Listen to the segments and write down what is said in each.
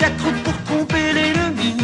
peut-être pour tromper l'ennemi.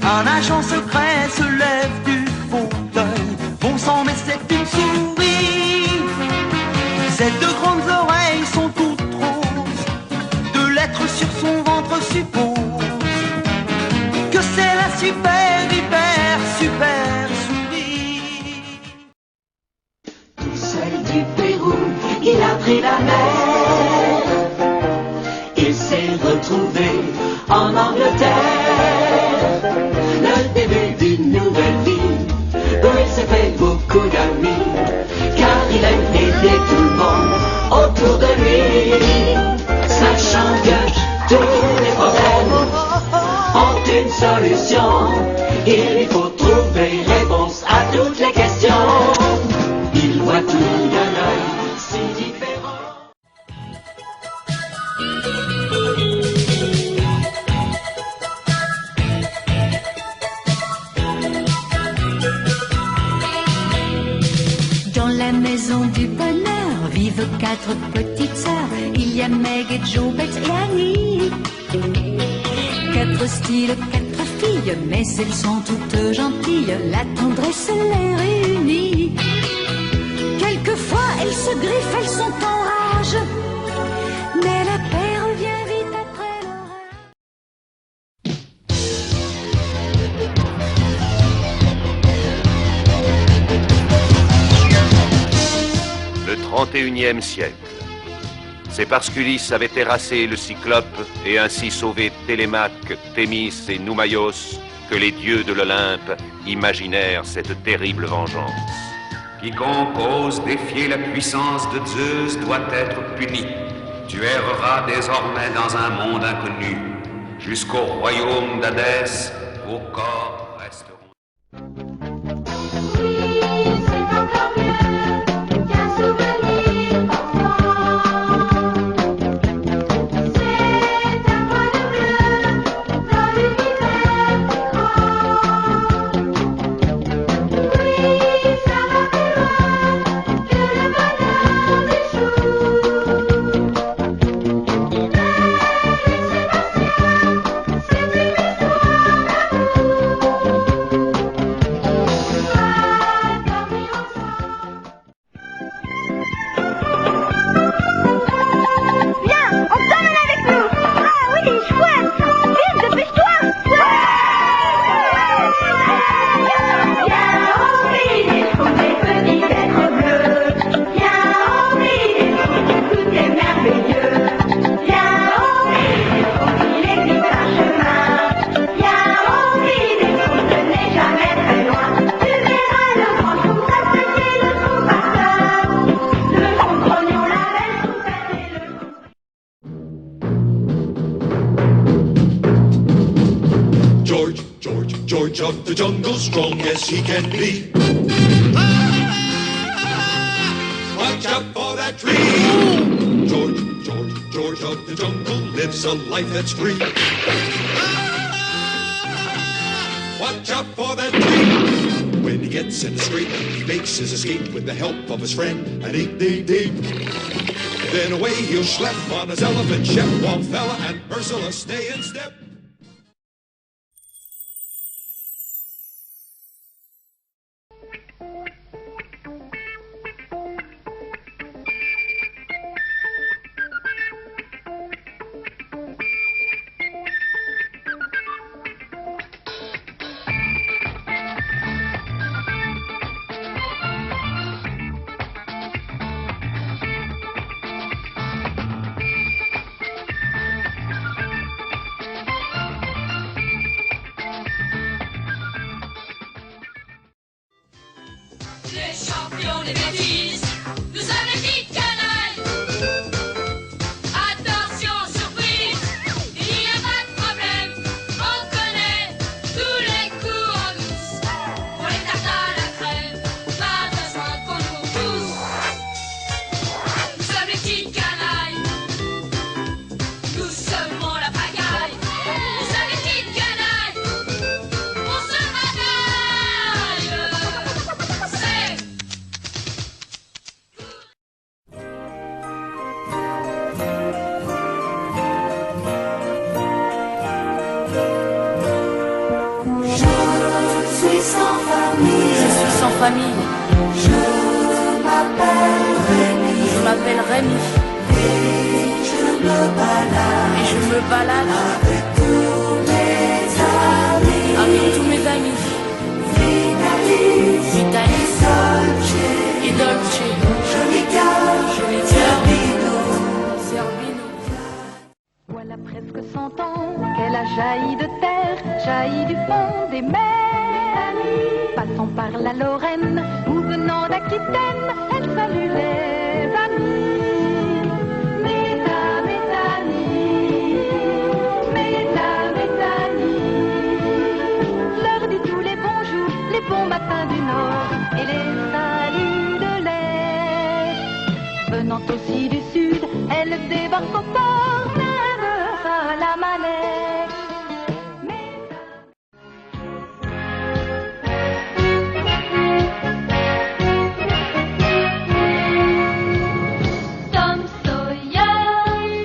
Un agent secret se lève du fauteuil. Bon sang, mais c'est une souris. Ses deux grandes oreilles sont toutes roses. Deux lettres sur son ventre supposent que c'est la super, super souris. Tout seul du Pérou, il a pris la mer. Il s'est retrouvé en Angleterre. Le début d'une nouvelle vie, où il s'est fait beaucoup d'amis, car il aime aider tout le monde autour de lui. Sachant que tous les problèmes ont une solution, il lui faut trouver réponse à toutes les questions. Il voit tout d'un œil si différent. Dans la maison du bonheur vivent 4 petites sœurs. Il y a Meg et Jo, Bette et Annie. 4 styles, 4 filles, mais elles sont toutes gentilles. La tendresse les réunit. Quelquefois elles se griffent, elles sont en rage, mais la paix revient vite après l'orage. Le 31e siècle. C'est parce qu'Ulysse avait terrassé le Cyclope et ainsi sauvé Télémaque, Thémis et Noumaïos que les dieux de l'Olympe imaginèrent cette terrible vengeance. Quiconque ose défier la puissance de Zeus doit être puni. Tu erreras désormais dans un monde inconnu. Jusqu'au royaume d'Hadès, vos corps resteront. George of the jungle, strong as he can be. Watch out for that tree. George of the jungle lives a life that's free. Watch out for that tree. When he gets in a scrape, he makes his escape with the help of his friend, an 888. Then away he'll schlep on his elephant, Shep, Wallfella, and Ursula stay in step. Les champions des bêtises, nous sommes les petites canailles. Attention, surprise, il n'y a pas de problème. On connaît tous les coups en douce. Pour les tartes à la crème, pas besoin qu'on nous pousse. Nous sommes les petites canailles, nous semons la pagaille. Nous sommes les petites canailles, on se bataille. famille. Je m'appelle Rémi. Je m'appelle Rémi. Et je me balade. Et je me balade avec tous mes amis. avec tous mes amis. Vitalis, Vitalis Dolce, et Dolce. joli cœur, Joli cœur. Zerbino. Zerbino. Voilà presque 100 ans qu'elle a jailli de terre, jailli du fond des mers. Passant par la Lorraine ou venant d'Aquitaine, elle salue les amis. Mesdames, mes amis, mesdames, mes amis, leur dit tous les bonjours, les bons matins du Nord et les saluts de l'Est. Venant aussi du Sud, elle débarque au port, à la manette. Tom Sawyer,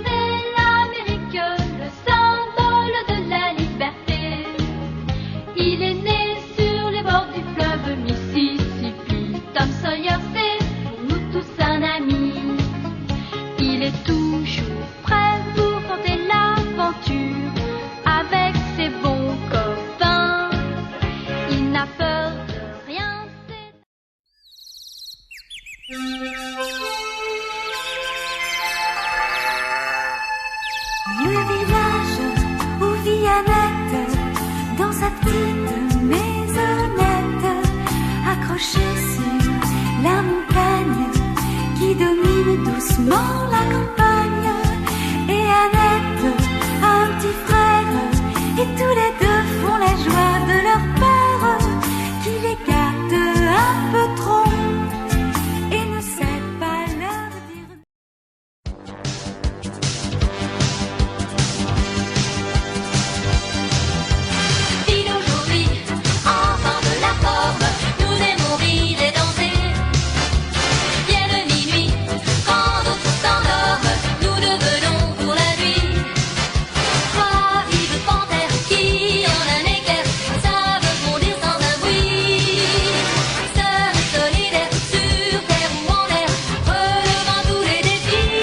c'est l'Amérique, le symbole de la liberté. Il est né sur les bords du fleuve Mississippi. Tom Sawyer, c'est pour nous tous un ami. Il est toujours prêt pour tenter l'aventure avec ses bons copains. Il n'a peur de rien. Le village où vit Annette, dans sa petite maisonnette, accrochée sur la montagne qui domine doucement la campagne. Et Annette a un petit frère, et tous les deux font la joie de leur père, qui les garde un peu trop et ne sait pas leur dire. Ville aujourd'hui, enfants de la forme, nous aimons rire et danser. Vienne minuit, quand d'autres s'endorment, nous devenons pour la nuit. Trois vives panthères qui, en un éclair, savent bondir sans un bruit. Sœurs solidaires, sur terre ou en l'air, relevant tous les défis.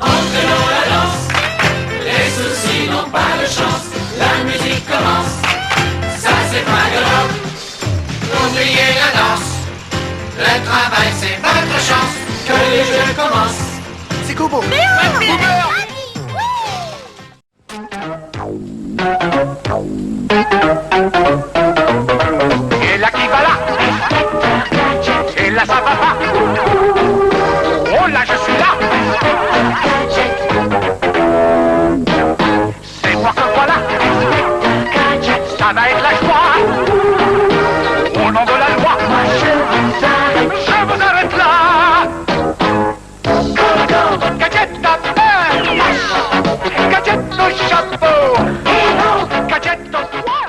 Entraînons la danse, les soucis n'ont pas de chance. La musique commence, ça c'est pas grave. Oubliez la danse, le travail c'est votre chance. Que les jeux commencent. C'est Kobo. Et là qui va là? Et là ça va pas? Oh là je suis là! C'est moi que voilà! Ça va être la joie! Au nom de la loi! Je vous arrête là! Gadget à peur! Gadget au chapeau! Gadget au soin!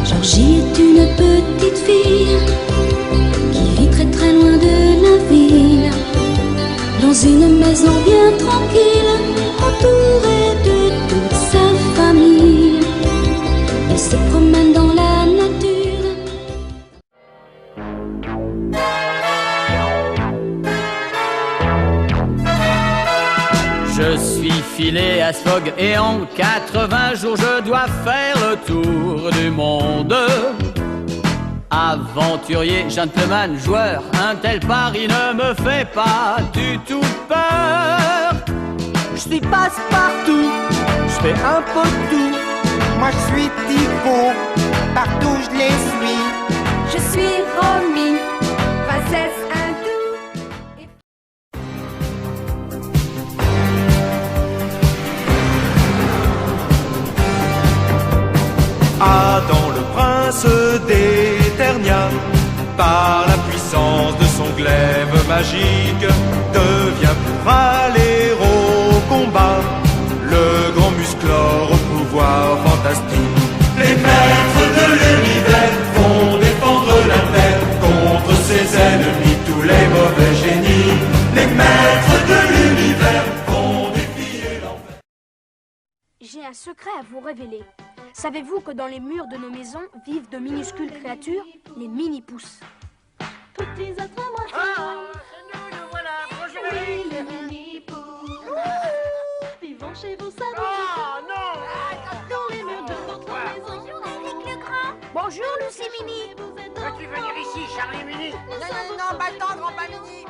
Georgie est une petite fille qui vit très très loin de la ville, dans une maison bien tranquille, entourée de toute sa famille. Elle se promène dans la nature. Je suis filé à Sfog et en 80 jours je dois faire le tour du monde. Aventurier, gentleman, joueur, un tel pari ne me fait pas du tout peur. Je suis passe-partout, je fais un peu de tout. Moi je suis Tycho, partout je les suis. Je suis Romy, princesse hindoue. par la puissance de son glaive magique, devient pour aller au combat le grand musclore au pouvoir fantastique. Les maîtres de l'univers vont défendre la terre contre ses ennemis, tous les mauvais génies. Les maîtres de l'univers vont défier l'enfer. J'ai un secret à vous révéler. Savez-vous que dans les murs de nos maisons vivent de minuscules créatures, les mini-pousses? Petits êtres moyens. Nous voilà, bonjour. Oui, les mini-pousses. Vivons chez vos amis. Oh non. Dans les murs de votre maison. Bonjour, Eric le Grand. Bonjour, Lucie Mini. Veux-tu venir ici, Charlie Mini? Non, pas le temps, grand-père Mini.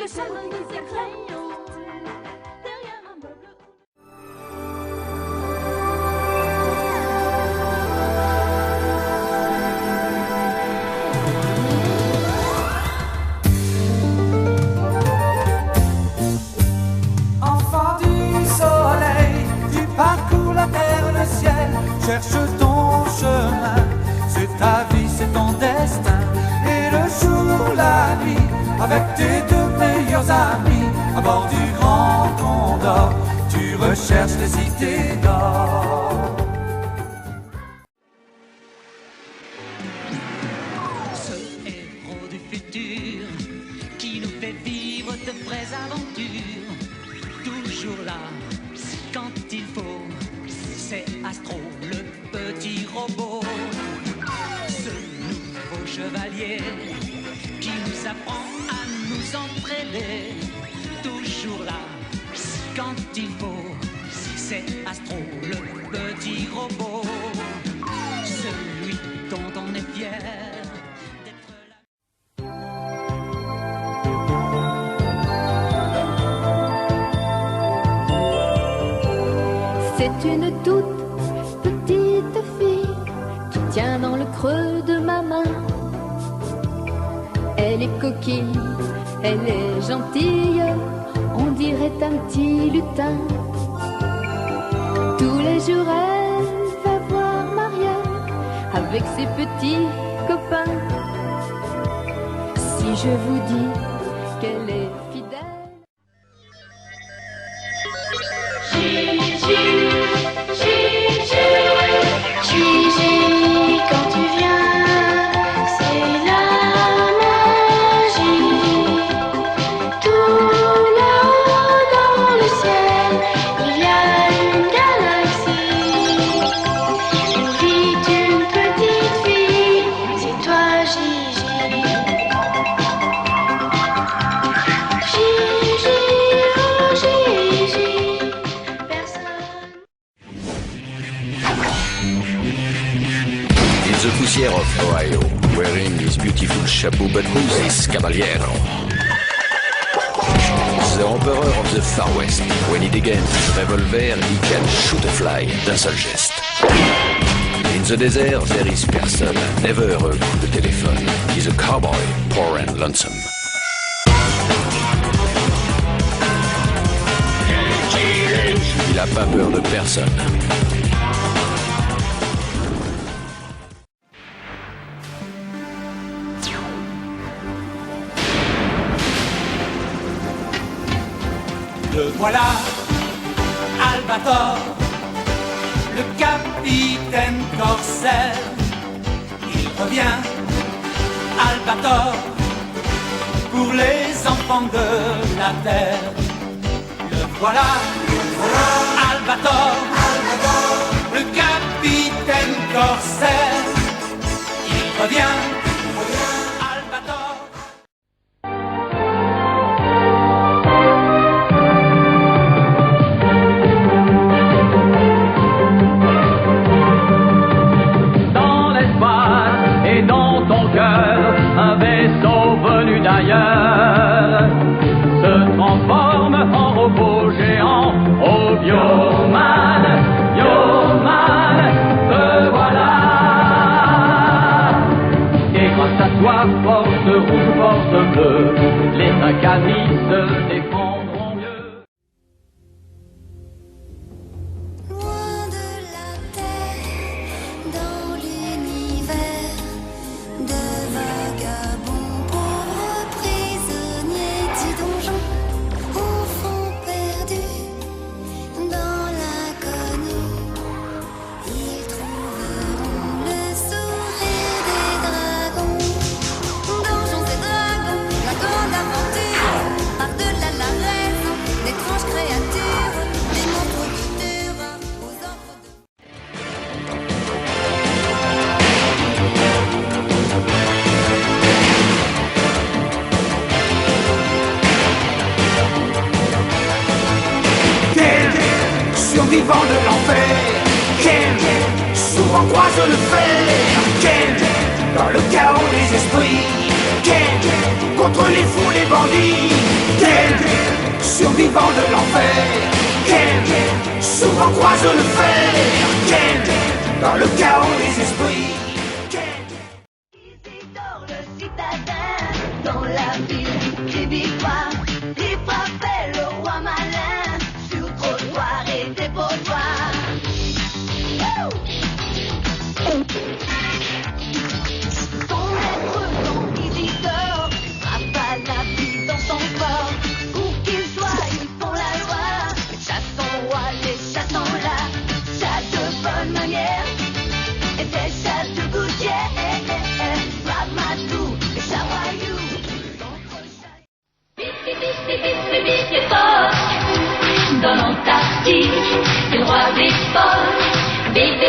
Le seul qui secret. Enfant du soleil, tu parcours la terre, le ciel, cherche ton chemin. C'est ta vie, c'est ton destin. Et le jour, la nuit, avec tes deux meilleurs amis, à bord du grand Condor, tu recherches les cités d'or. Ce héros du futur qui nous fait vivre de vraies aventures, toujours là quand il faut, c'est Astro, le petit robot. Ce nouveau chevalier qui nous apprend à nous entraîner, toujours là quand il faut, c'est Astro, le petit robot. Celui dont on est fier. C'est une toute petite fille qui tient dans le creux de ma main. Elle est coquille, elle est gentille, on dirait un petit lutin. Tous les jours elle va voir Maria avec ses petits copains. Si je vous dis qu'elle est fidèle. Gigi, quand tu viens, c'est la magie. Tout là-haut dans le ciel, il y a une galaxie où vit une petite fille, c'est toi Gigi. Gigi, oh Gigi, personne. In the Poussière of Ohio, wearing his beautiful chapeau, but who's this caballero? The Emperor of the Far West. When he degains his revolver, he can shoot a fly d'un seul geste. In the desert, there is person, never a coup de téléphone. He's a cowboy, poor and lonesome. Il a pas peur de personne. Le voilà, Albator, le capitaine corsaire. Il revient, Albator, pour les enfants de la terre. Le voilà, Albator, le capitaine corsaire. Il revient, Albator. Dans l'espace et dans ton cœur, un vaisseau venu d'ailleurs se transforme en robot géant. Oh Bioman, Bioman, te voilà. Et grâce à toi, force rouge, force bleue, les cinq amis se défendront mieux. Loin de la terre, croise le fer. Ken, dans le chaos des esprits. Ken, contre les fous, les bandits. Ken, survivant de l'enfer. Ken, souvent croise le fer. Ken, dans le chaos des esprits. Isidore le citadin, dans la ville qui vit pas, il frappait le roi malin, sur trottoir et dépotoir. Son maître, son Isidore, frappe à la vie dans son corps. Où qu'il soit, ils font la loi, chassons roi, les chassons là, chat de bonne manière, et des chats de gouttière. Dans l'Antarctique, c'est le roi des sports. Bip,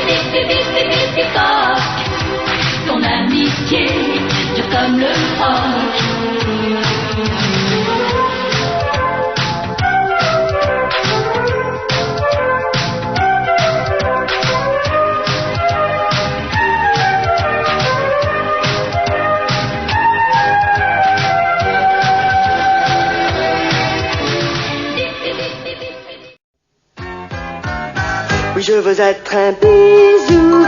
ton amitié dure comme le roc. Oui, je veux être un bisou,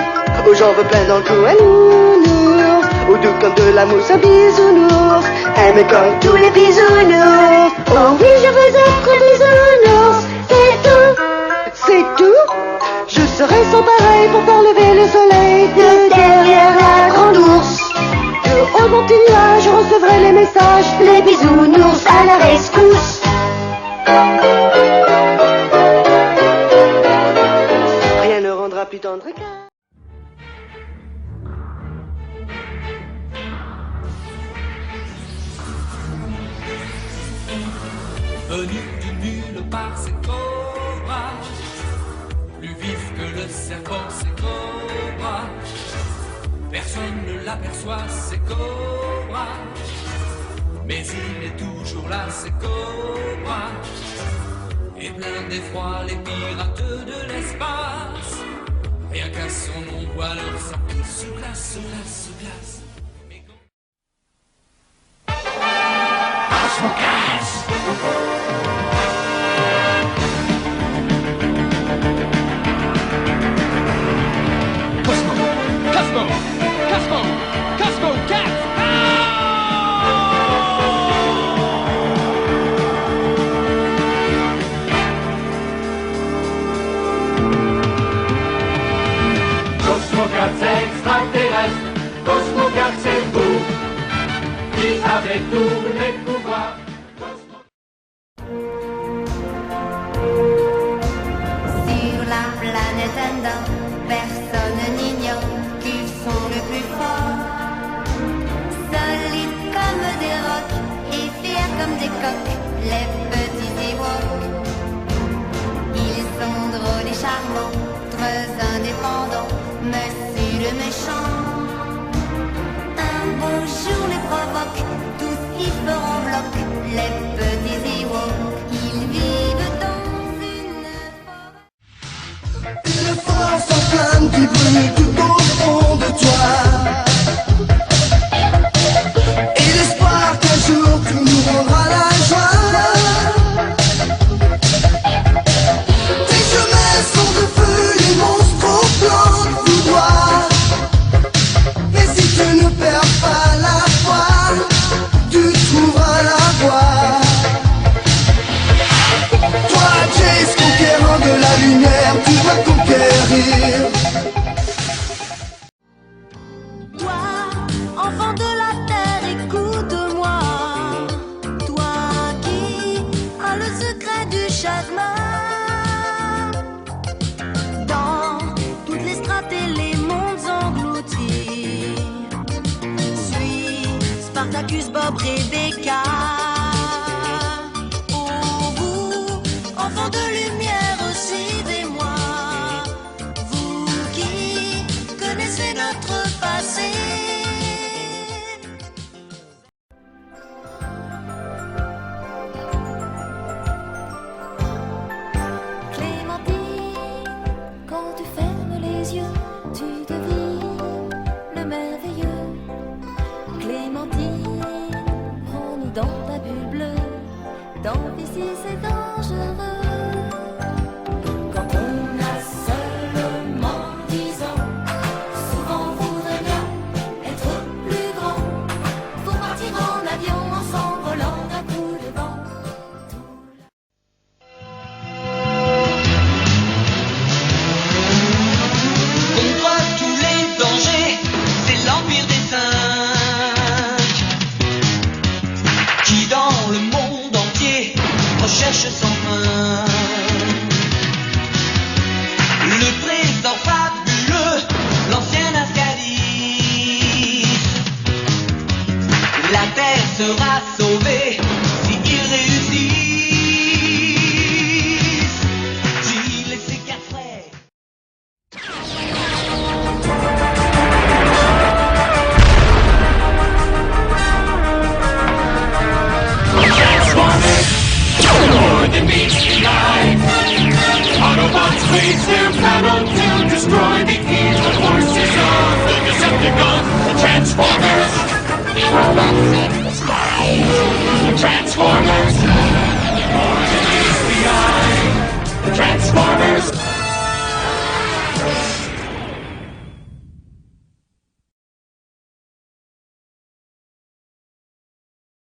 où j'en veux plein dans le cou, un nounours, ou doux comme de la mousse, un bisounours, aimé comme tous les bisounours. Oh oui, je veux être un bisounours, c'est tout, je serai sans pareil pour faire lever le soleil de derrière la grande ours. De haut dans tes nuages, je recevrai les messages, les bisounours à la rescousse. Plus tendre qu'un. Venu du nulle part, c'est Cobra, plus vif que le serpent, c'est Cobra. Personne ne l'aperçoit, c'est Cobra, mais il est toujours là, c'est Cobra. Et plein d'effroi, les pirates de l'espace, rien qu'à son nom, voit leur sang se glace, se glace, se glace. Cosmo, Cats! C'est extraterrestre, Cosmo Cat c'est vous, qui avez tous les pouvoirs. Sur la planète Endor, personne n'ignore qu'ils sont les plus forts. Solides comme des rocs et fiers comme des coqs, les petits Ewoks. Ils sont drôles et charmants, très indépendants, monsieur le méchant. Un beau jour les provoque, tous ils feront bloc, les petits Ewoks. Ils vivent dans une forêt sans flamme qui brûle tout au fond de toi. Et l'espoir qu'un jour tu nous rendras la joie. Tes chemins sont de feu, les monstres au plan de vouloir. Mais si tu ne perds pas la foi, tu trouveras la voie. Toi, Jace, conquérant de la lumière, tu vas conquérir. Toi, enfant de la terre, écoute-moi. Toi qui as le secret du chagrin. Dans toutes les strates et les mondes engloutis. Suis Spartacus, Bob, Rebecca.